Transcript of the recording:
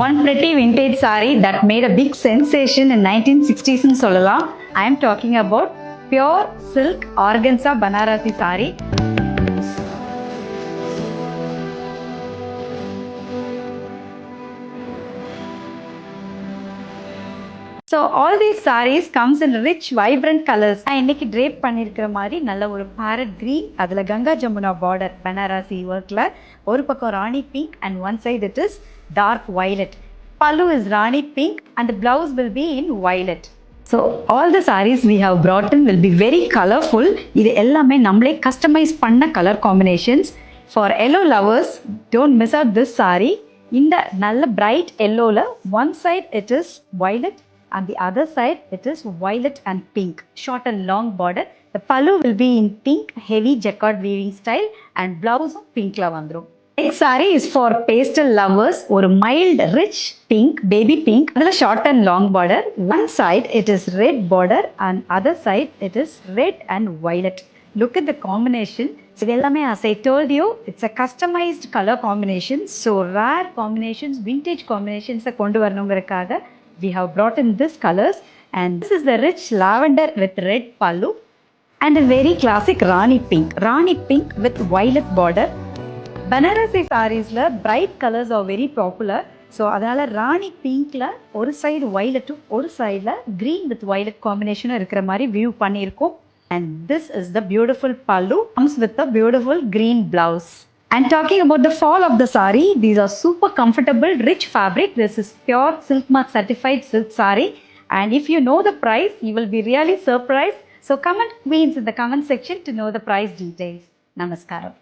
One pretty vintage saree that made a big sensation in 1960s in சொல்லலாம். I am talking about pure silk organza Banarasi saree. So all these sarees comes in rich vibrant colors. நான் இன்னைக்கு drape பண்ணியிருக்கிற மாதிரி நல்ல ஒரு parrot green, அதில் Ganga Jamuna border Banarasi workல ஒரு பக்கம் ராணி pink and one side it is dark violet. Pallu is Rani pink and the blouse will be in violet. So all the sarees we have brought in will be very colorful. இது எல்லாமே நம்மளே customize பண்ண color combinations. For yellow lovers, don't miss out this saree. இந்த நல்ல bright yellowல one side it is violet and the other side it is violet and pink. Short and long border. The pallu will be in pink, heavy jacquard weaving style and blouse pink la vandrum. Next saree is for pastel lovers. ஒரு mild rich pink, baby pink. அதில் short and long border. One side it is red border and other side it is red and violet. Look at the combination. இது எல்லாமே as I told you, it's a customized color combination. So rare combinations, vintage combinations கொண்டு வரணுங்கிறதுக்காக we have brought in this colors and this is the rich lavender with red pallu and a very classic Rani pink with violet border. Banarasi sareesல bright colors are very popular. So அதனால் ராணி பிங்க்ல ஒரு side வயலட்டும் ஒரு சைடில் green with violet காம்பினேஷனும் இருக்கிற மாதிரி view பண்ணியிருக்கோம். And this is the beautiful pallu comes with a beautiful green blouse. And talking about the fall of the saree, these are super comfortable, rich fabric. This is pure Silk Mark certified silk saree. And if you know the price, you will be really surprised. So comment queens in the comment section to know the price details. Namaskaram.